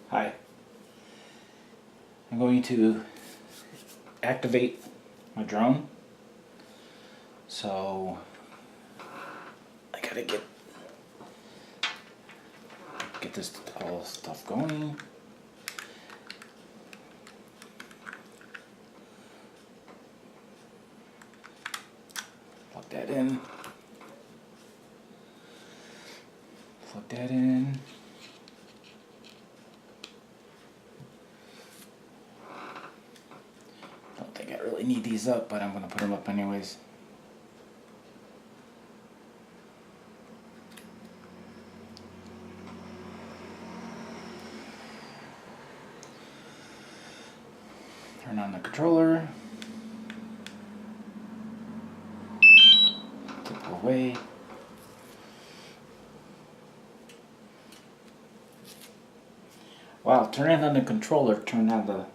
Hi. I'm going to activate my drone. So I gotta get this all stuff going. Plug that in. Plug that in. Don't think I really need these up, but I'm gonna put them up anyways. Turn on the controller. Tip it away. Wow, turning on the controller turned on the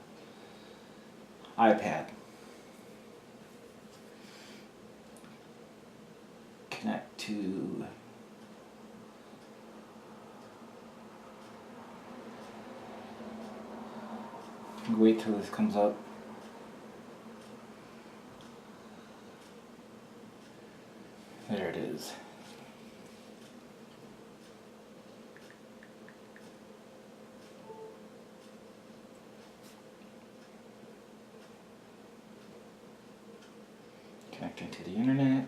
iPad. Connect to wait till this comes up. There it is. Connecting to the internet.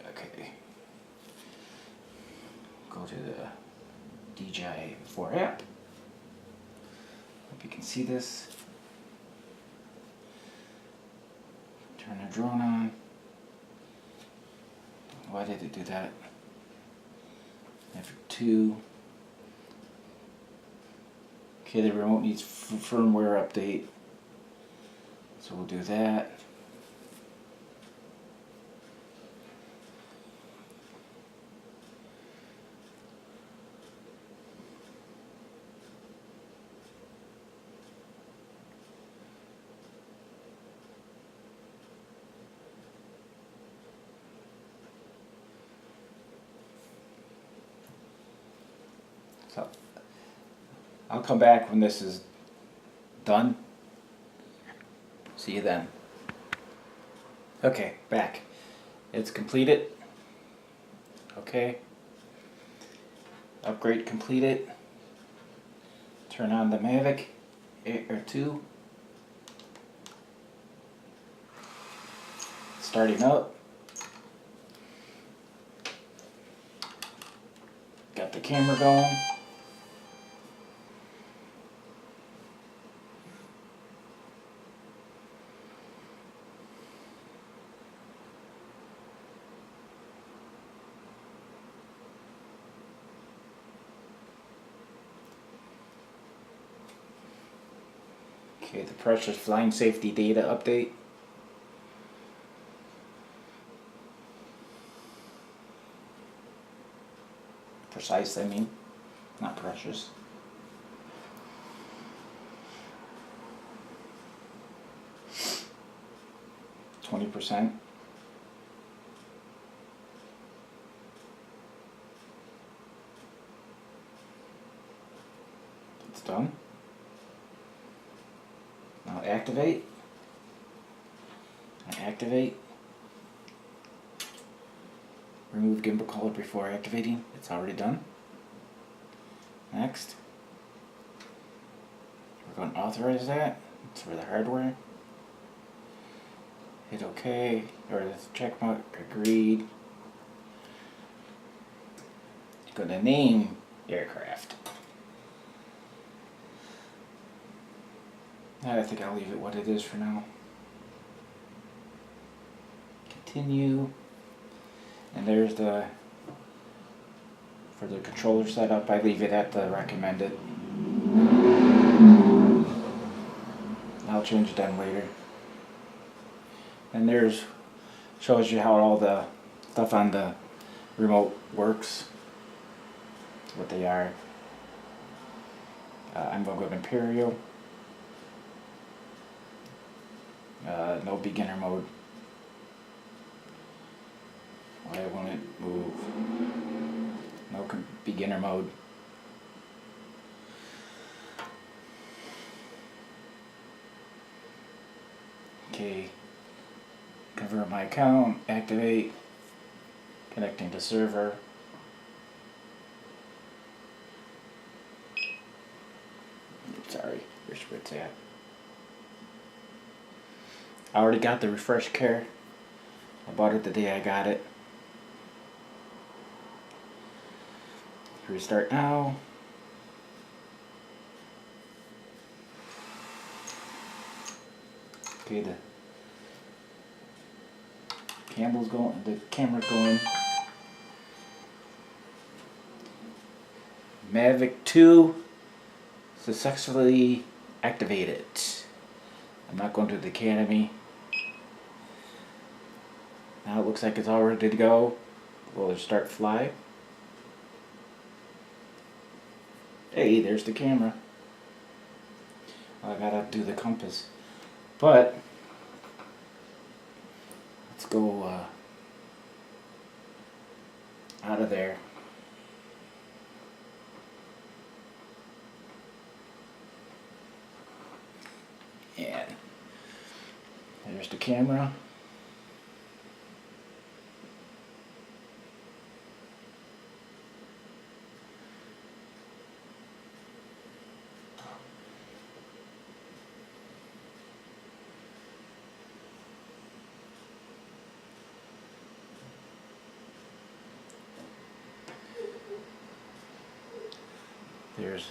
Okay. Go to the Dji Mavic app. Hope you can see this. Turn the drone on. Why did it do that? F2. Okay, the remote needs firmware update. So we'll do that. So I'll come back when this is done. See you then. Okay, back. It's completed. Okay. Upgrade completed. Turn on the Mavic Air 2. Starting up. Got the camera going. Okay, the precious flying safety data update. Precise, I mean, not precious. %. It's done. Now activate. And activate. Remove gimbal color before activating. It's already done. Next. We're going to authorize that. It's for the hardware. Hit OK, or this check mark, agreed. Go to name aircraft. I think I'll leave it what it is for now. Continue. And there's the, for the controller setup, I leave it at the recommended. I'll change it then later. And there's, shows you how all the stuff on the remote works, what they are. I'm going to go to Imperial. No beginner mode. Why won't it move? No beginner mode. Okay. Confirm my account. Activate. Connecting to server. Sorry, where's it's at? I already got the refresh care. I bought it the day I got it. Restart now. Okay, the camera's going. Mavic 2 successfully activated. I'm not going to the academy. Now it looks like it's all ready to go. We'll start fly. Hey, there's the camera. I gotta do the compass. But let's go out of there. And there's the camera. There's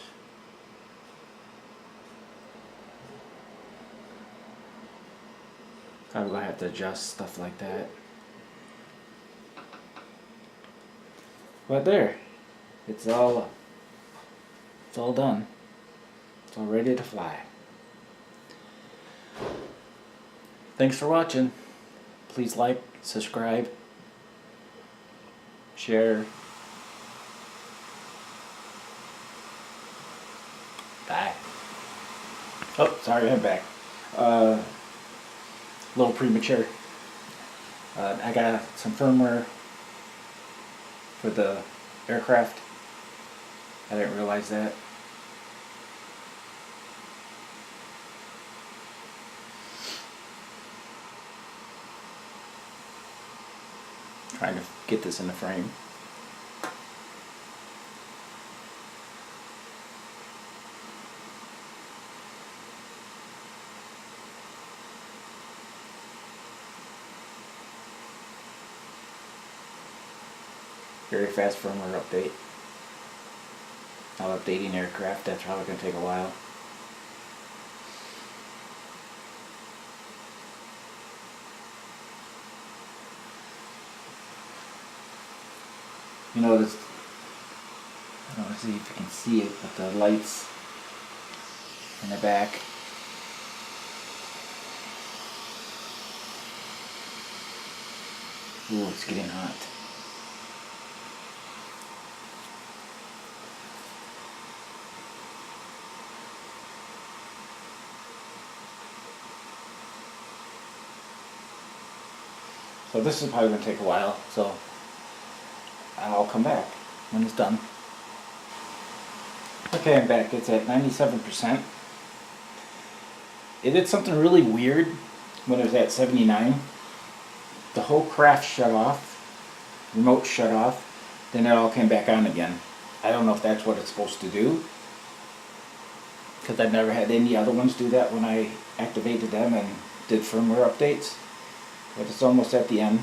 I'm gonna have to adjust stuff like that. But there, it's all done. It's all ready to fly. Thanks for watching. Please like, subscribe, share. Bye. Oh, sorry, I'm back. A little premature. I got some firmware for the aircraft. I didn't realize that. Trying to get this in the frame. Very fast firmware update. Now updating aircraft, that's probably going to take a while. You notice, I don't know, see if you can see it, but the lights in the back. Ooh, it's getting hot. So this is probably going to take a while, so I'll come back when it's done. Okay, I'm back. It's at 97%. It did something really weird when it was at 79. The whole craft shut off, remote shut off, then it all came back on again. I don't know if that's what it's supposed to do, because I've never had any other ones do that when I activated them and did firmware updates. But it's almost at the end.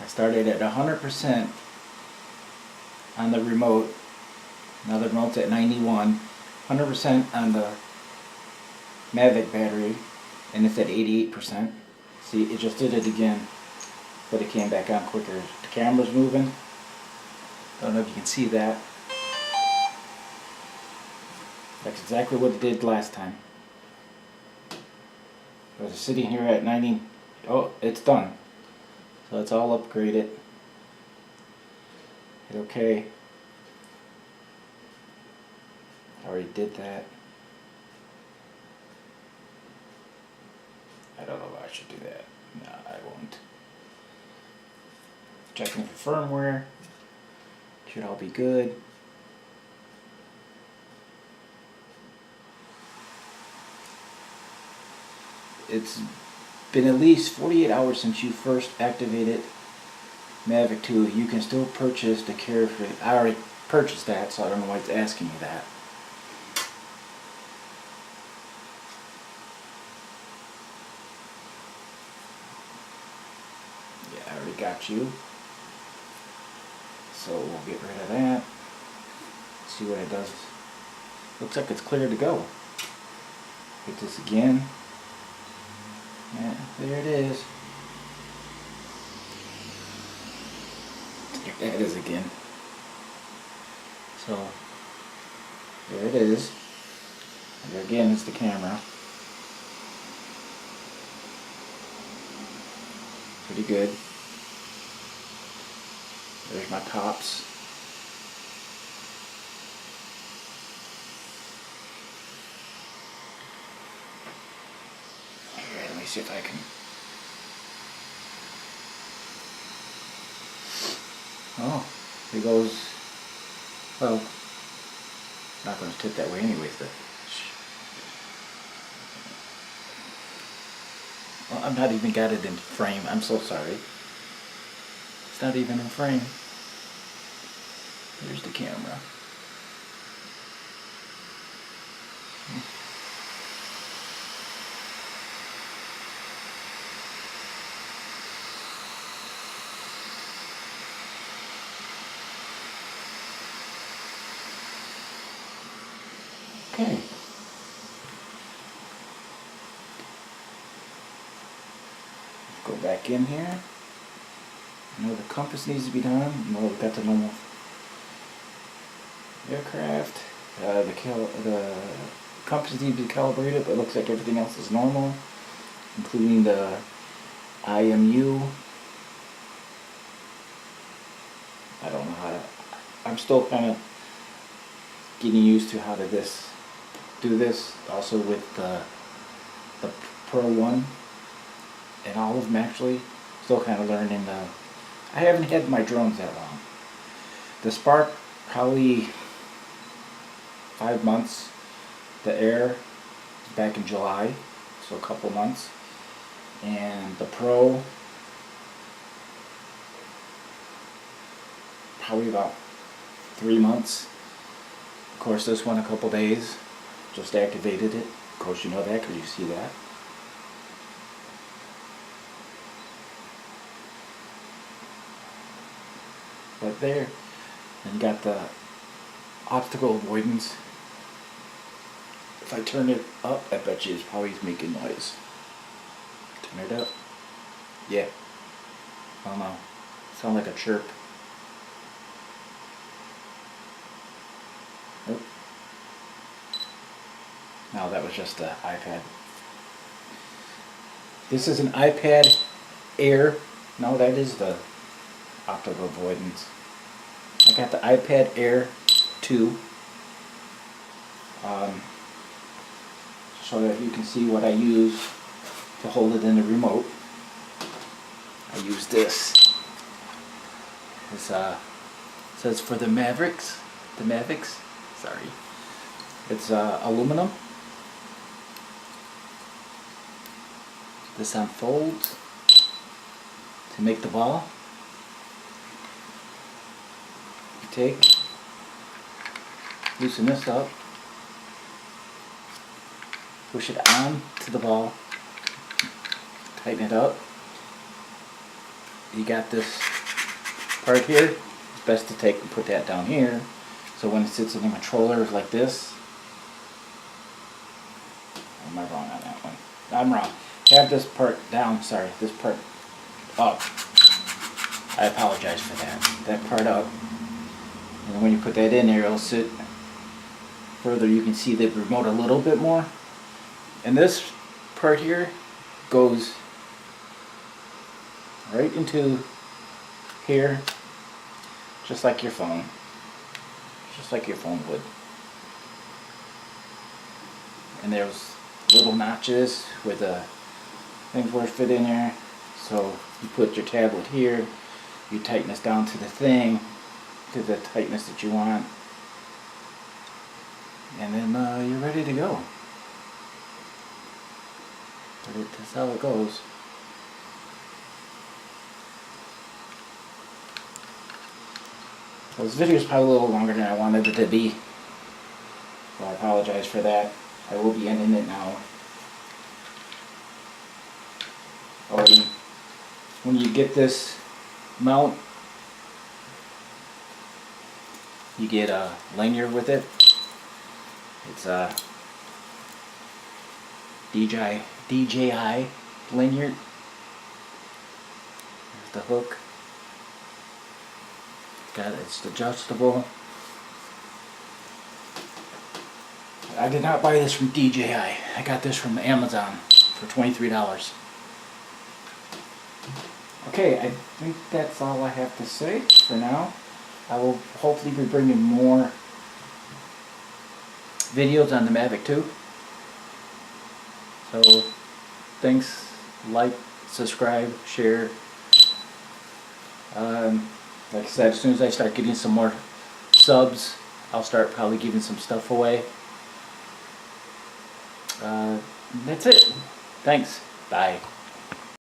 I started at 100% on the remote. Now the remote's at 91. 100% on the Mavic battery, and it's at 88%. See, it just did it again, but it came back on quicker. The camera's moving. Don't know if you can see that. That's exactly what it did last time. It was sitting here at 90. Oh, it's done. So let's all upgrade it. Hit OK. I already did that. I don't know if I should do that. No, I won't. Checking for firmware. Should all be good. It's been at least 48 hours since you first activated Mavic 2. You can still purchase the carefree. I already purchased that, so I don't know why it's asking me that. Yeah, I already got you. So we'll get rid of that. See what it does. Looks like it's clear to go. Hit this again. Yeah, there it is. There it is again. So, there it is. And there again is the camera. Pretty good. There's my pops. Alright, let me see if I can. Oh, it goes. Well, not going to sit that way anyways, but. Well, I'm not even got it in frame. I'm so sorry. It's not even in frame. Here's the camera. Okay. Go back in here. I know the compass needs to be done. No, we got the normal aircraft. The compass needs to be calibrated, but it looks like everything else is normal, including the IMU. I don't know how to. I'm still kind of getting used to how to do this. Also with the Pro 1 and all of them actually. Still kind of learning the. I haven't had my drones that long. The Spark probably 5 months. The Air back in July, so a couple months. And the Pro probably about 3 months. Of course, this one a couple days. Just activated it. Of course, you know that because you see that. But there, and you got the obstacle avoidance. If I turn it up, I bet you it's probably making noise. Turn it up. Yeah. I don't know. Sound like a chirp. Nope. No, that was just the iPad. This is an iPad Air. No, that is the optical avoidance. I got the iPad Air 2. So that you can see what I use to hold it in the remote. I use this. This says for the Mavics. The Mavics. Sorry. It's aluminum. This unfolds to make the ball. You take, loosen this up, push it on to the ball, tighten it up. You got this part here. It's best to take and put that down here. So when it sits in the controller like this, or am I wrong on that one? I'm wrong. Have this part down, sorry, this part up. I apologize for that. That part up. And when you put that in there, it'll sit further, you can see the remote a little bit more. And this part here goes right into here, just like your phone. Just like your phone would. And there's little notches where the things would fit in there. So you put your tablet here, you tighten this down to the thing, to the tightness that you want, and then you're ready to go. That's how it goes. So this video is probably a little longer than I wanted it to be, so I apologize for that. I will be ending it now. Oh, and when you get this mount, you get a lanyard with it. It's a DJI lanyard. There's the hook. It's adjustable. I did not buy this from DJI. I got this from Amazon for $23. Okay, I think that's all I have to say for now. I will hopefully be bringing more videos on the Mavic 2. So, thanks, like, subscribe, share. Like I said, as soon as I start getting some more subs, I'll start probably giving some stuff away. That's it. Thanks. Bye.